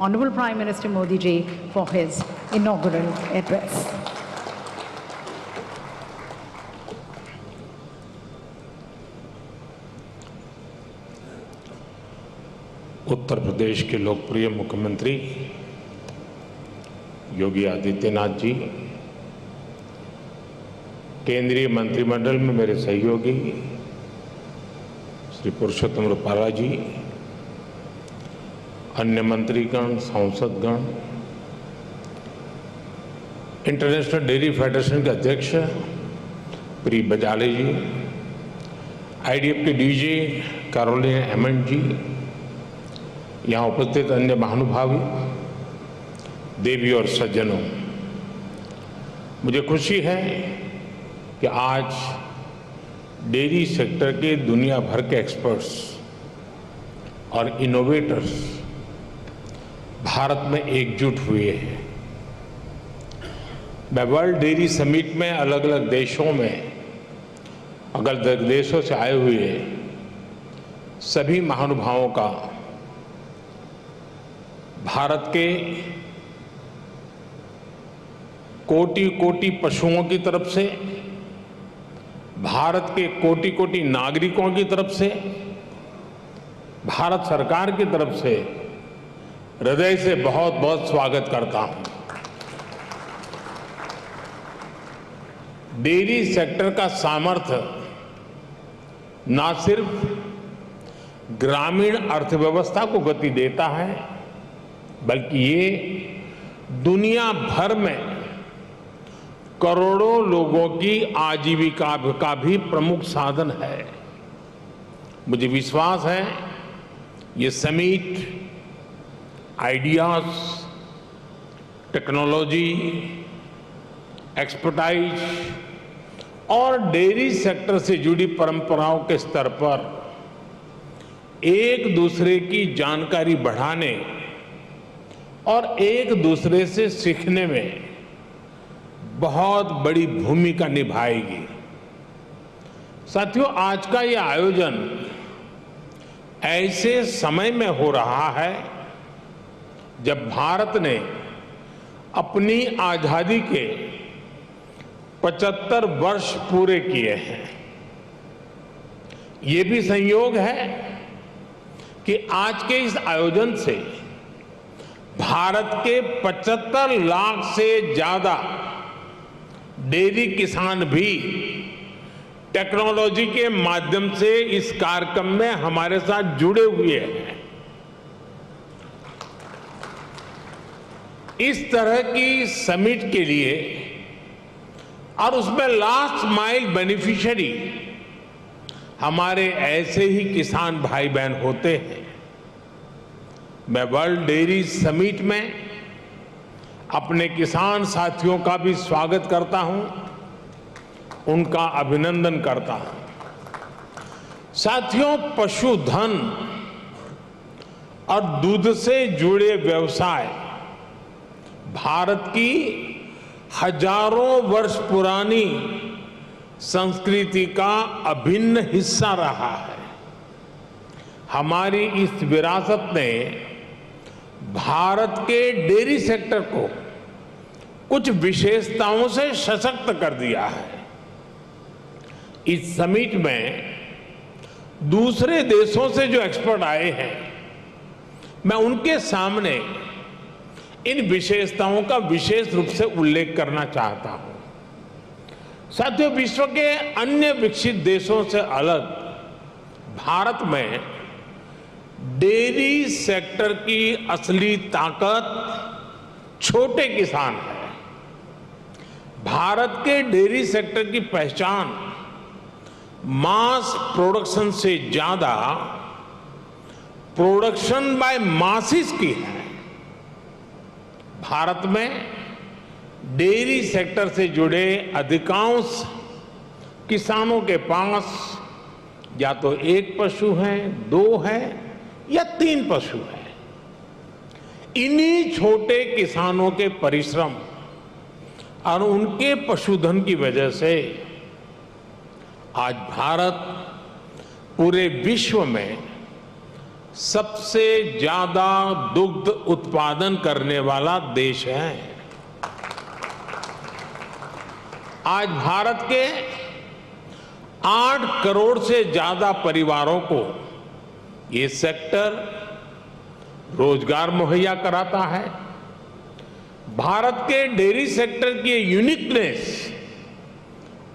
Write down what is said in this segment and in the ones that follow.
Honorable Prime Minister Modi ji for his inaugural address. Uttar Pradesh के लोकप्रिय मुख्यमंत्री योगी आदित्यनाथ जी, केंद्रीय मंत्रिमंडल में मेरे सहयोगी श्री पुरुषोत्तम रूपाला जी, अन्य मंत्रीगण, सांसदगण, इंटरनेशनल डेयरी फेडरेशन के अध्यक्ष प्री बजाले जी, IDF के डीजी कैरोलिन हेमंड जी, यहाँ उपस्थित अन्य महानुभावी, देवी और सज्जनों, मुझे खुशी है कि आज डेयरी सेक्टर के दुनिया भर के एक्सपर्ट्स और इनोवेटर्स भारत में एकजुट हुए हैं। मैं वर्ल्ड डेयरी समिट में अलग अलग देशों में, अलग अलग देशों से आए हुए सभी महानुभावों का भारत के कोटि कोटि पशुओं की तरफ से, भारत के कोटि कोटि नागरिकों की तरफ से, भारत सरकार की तरफ से हृदय से बहुत बहुत स्वागत करता हूं। डेयरी सेक्टर का सामर्थ्य ना सिर्फ ग्रामीण अर्थव्यवस्था को गति देता है, बल्कि ये दुनिया भर में करोड़ों लोगों की आजीविका का भी प्रमुख साधन है। मुझे विश्वास है ये समिट आइडियाज, टेक्नोलॉजी, एक्सपर्टाइज और डेयरी सेक्टर से जुड़ी परंपराओं के स्तर पर एक दूसरे की जानकारी बढ़ाने और एक दूसरे से सीखने में बहुत बड़ी भूमिका निभाएगी। साथियों, आज का ये आयोजन ऐसे समय में हो रहा है जब भारत ने अपनी आजादी के 75 वर्ष पूरे किए हैं। ये भी संयोग है कि आज के इस आयोजन से भारत के 75 लाख से ज्यादा डेयरी किसान भी टेक्नोलॉजी के माध्यम से इस कार्यक्रम में हमारे साथ जुड़े हुए हैं। इस तरह की समिट के लिए और उसमें लास्ट माइल बेनिफिशियरी हमारे ऐसे ही किसान भाई बहन होते हैं। मैं वर्ल्ड डेयरी समिट में अपने किसान साथियों का भी स्वागत करता हूं, उनका अभिनंदन करता हूं। साथियों, पशुधन और दूध से जुड़े व्यवसाय भारत की हजारों वर्ष पुरानी संस्कृति का अभिन्न हिस्सा रहा है। हमारी इस विरासत ने भारत के डेयरी सेक्टर को कुछ विशेषताओं से सशक्त कर दिया है। इस समिट में दूसरे देशों से जो एक्सपर्ट आए हैं, मैं उनके सामने इन विशेषताओं का विशेष रूप से उल्लेख करना चाहता हूं। साथियों, विश्व के अन्य विकसित देशों से अलग भारत में डेयरी सेक्टर की असली ताकत छोटे किसान है। भारत के डेयरी सेक्टर की पहचान मास प्रोडक्शन से ज्यादा प्रोडक्शन बाय मासिस की है। भारत में डेयरी सेक्टर से जुड़े अधिकांश किसानों के पास या तो एक पशु है, 2 है या 3 पशु है। इन्हीं छोटे किसानों के परिश्रम और उनके पशुधन की वजह से आज भारत पूरे विश्व में सबसे ज्यादा दुग्ध उत्पादन करने वाला देश है। आज भारत के 8 करोड़ से ज्यादा परिवारों को ये सेक्टर रोजगार मुहैया कराता है। भारत के डेयरी सेक्टर की यूनिकनेस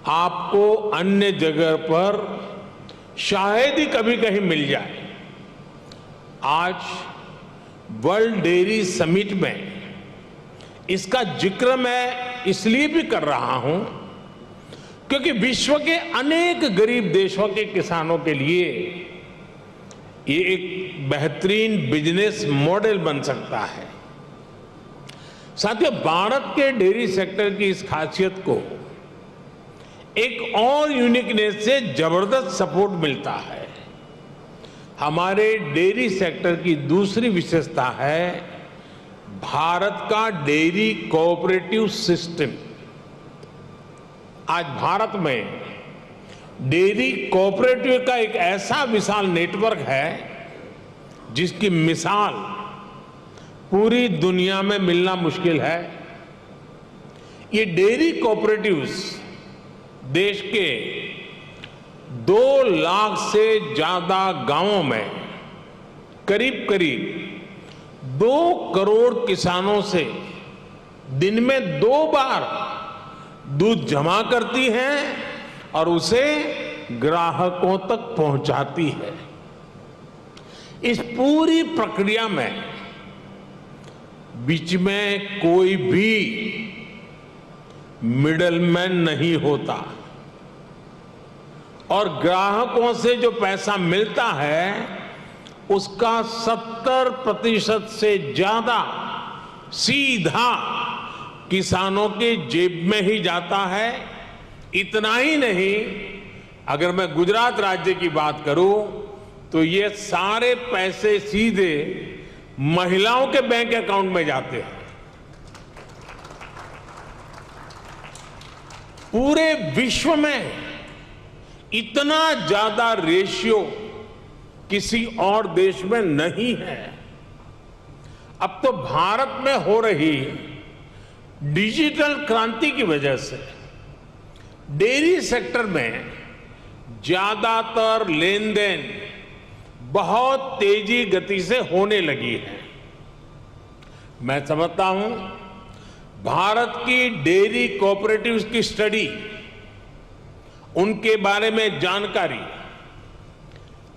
आपको अन्य जगह पर शायद ही कभी कहीं मिल जाए। आज वर्ल्ड डेयरी समिट में इसका जिक्र मैं इसलिए भी कर रहा हूं क्योंकि विश्व के अनेक गरीब देशों के किसानों के लिए ये एक बेहतरीन बिजनेस मॉडल बन सकता है। साथियों, भारत के डेयरी सेक्टर की इस खासियत को एक और यूनिकनेस से जबरदस्त सपोर्ट मिलता है। हमारे डेयरी सेक्टर की दूसरी विशेषता है भारत का डेयरी कोऑपरेटिव सिस्टम। आज भारत में डेयरी कोऑपरेटिव का एक ऐसा विशाल नेटवर्क है जिसकी मिसाल पूरी दुनिया में मिलना मुश्किल है। ये डेयरी कोऑपरेटिव्स देश के 2 लाख से ज्यादा गांवों में करीब करीब 2 करोड़ किसानों से दिन में 2 बार दूध जमा करती हैं और उसे ग्राहकों तक पहुंचाती है। इस पूरी प्रक्रिया में बीच में कोई भी मिडलमैन नहीं होता और ग्राहकों से जो पैसा मिलता है उसका 70% से ज्यादा सीधा किसानों के जेब में ही जाता है। इतना ही नहीं, अगर मैं गुजरात राज्य की बात करूं तो ये सारे पैसे सीधे महिलाओं के बैंक अकाउंट में जाते हैं। पूरे विश्व में इतना ज्यादा रेशियो किसी और देश में नहीं है। अब तो भारत में हो रही डिजिटल क्रांति की वजह से डेयरी सेक्टर में ज्यादातर लेन देन बहुत तेजी गति से होने लगी है। मैं समझता हूं भारत की डेयरी कोऑपरेटिव्स की स्टडी, उनके बारे में जानकारी,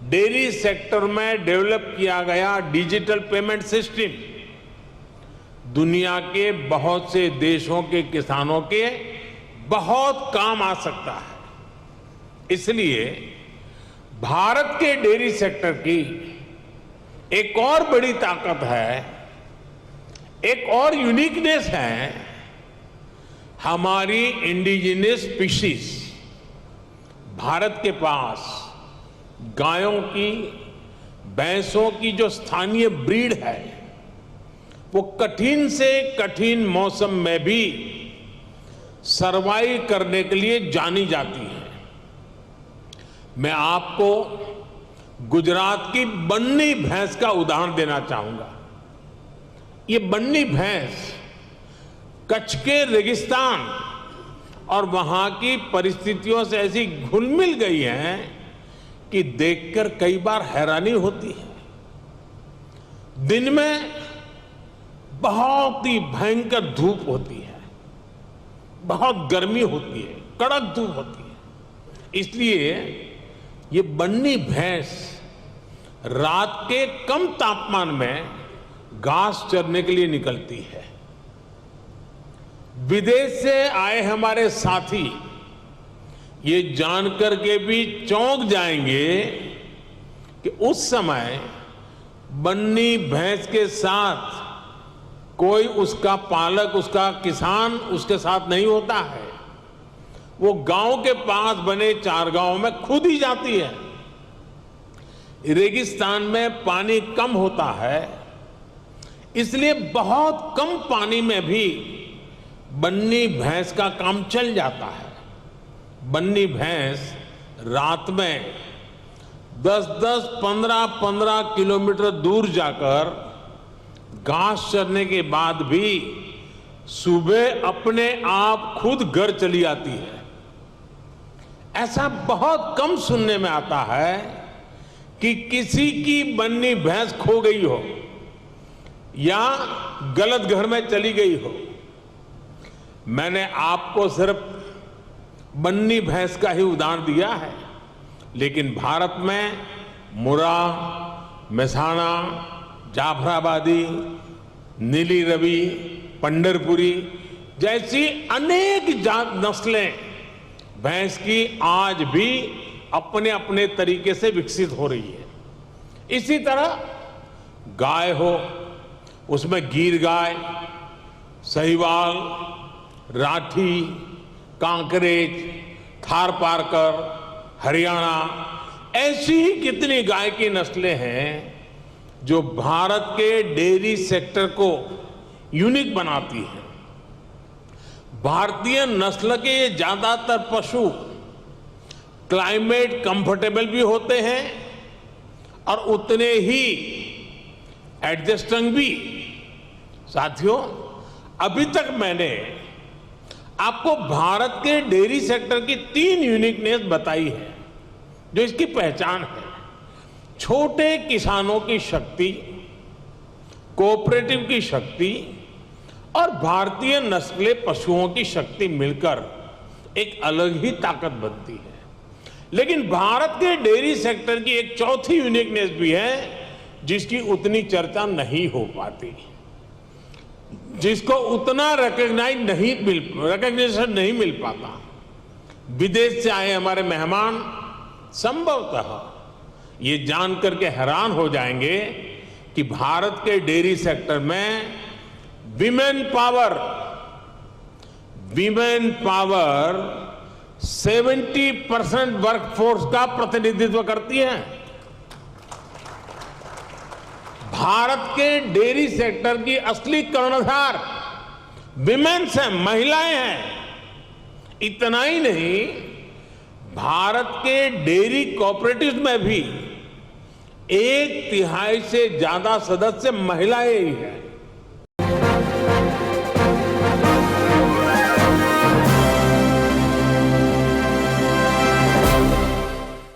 डेयरी सेक्टर में डेवलप किया गया डिजिटल पेमेंट सिस्टम दुनिया के बहुत से देशों के किसानों के बहुत काम आ सकता है। इसलिए भारत के डेयरी सेक्टर की एक और बड़ी ताकत है, एक और यूनिकनेस है हमारी इंडिजिनस स्पीशीज। भारत के पास गायों की, भैंसों की जो स्थानीय ब्रीड है वो कठिन से कठिन मौसम में भी सरवाइव करने के लिए जानी जाती है। मैं आपको गुजरात की बन्नी भैंस का उदाहरण देना चाहूंगा। ये बन्नी भैंस कच्छ के रेगिस्तान और वहां की परिस्थितियों से ऐसी घुल मिल गई है कि देखकर कई बार हैरानी होती है। दिन में बहुत ही भयंकर धूप होती है, बहुत गर्मी होती है, कड़क धूप होती है। इसलिए ये बन्नी भैंस रात के कम तापमान में घास चरने के लिए निकलती है। विदेश से आए हमारे साथी ये जानकर के भी चौंक जाएंगे कि उस समय बन्नी भैंस के साथ कोई उसका पालक, उसका किसान उसके साथ नहीं होता है। वो गांव के पास बने चारगांव में खुद ही जाती है। रेगिस्तान में पानी कम होता है, इसलिए बहुत कम पानी में भी बन्नी भैंस का काम चल जाता है। बन्नी भैंस रात में 10-10, 15-15 किलोमीटर दूर जाकर घास चरने के बाद भी सुबह अपने आप खुद घर चली आती है। ऐसा बहुत कम सुनने में आता है कि किसी की बन्नी भैंस खो गई हो या गलत घर में चली गई हो। मैंने आपको सिर्फ बन्नी भैंस का ही उदाहरण दिया है, लेकिन भारत में मुर्रा, मेहसाणा, जाफराबादी, नीली रवि, पंढरपुरी जैसी अनेक जात नस्लें भैंस की आज भी अपने अपने तरीके से विकसित हो रही है। इसी तरह गाय हो, उसमें गीर गाय, साहिवाल, राठी, कांकरेज, थारपारकर, हरियाणा, ऐसी ही कितनी गाय की नस्लें हैं जो भारत के डेयरी सेक्टर को यूनिक बनाती है। भारतीय नस्ल के ये ज्यादातर पशु क्लाइमेट कंफर्टेबल भी होते हैं और उतने ही एडजस्टिंग भी। साथियों, अभी तक मैंने आपको भारत के डेयरी सेक्टर की 3 यूनिकनेस बताई है जो इसकी पहचान है। छोटे किसानों की शक्ति, कोऑपरेटिव की शक्ति और भारतीय नस्ले पशुओं की शक्ति मिलकर एक अलग ही ताकत बनती है। लेकिन भारत के डेयरी सेक्टर की एक चौथी यूनिकनेस भी है जिसकी उतनी चर्चा नहीं हो पाती, जिसको उतना रिकग्निशन नहीं मिल पाता। विदेश से आए हमारे मेहमान संभवतः ये जानकर के हैरान हो जाएंगे कि भारत के डेयरी सेक्टर में विमेन पावर 70% वर्कफोर्स का प्रतिनिधित्व करती है। भारत के डेयरी सेक्टर की असली कर्णधार विमेन्स हैं, महिलाएं हैं। इतना ही नहीं, भारत के डेयरी कोऑपरेटिव्स में भी 1/3 से ज्यादा सदस्य महिलाएं ही हैं।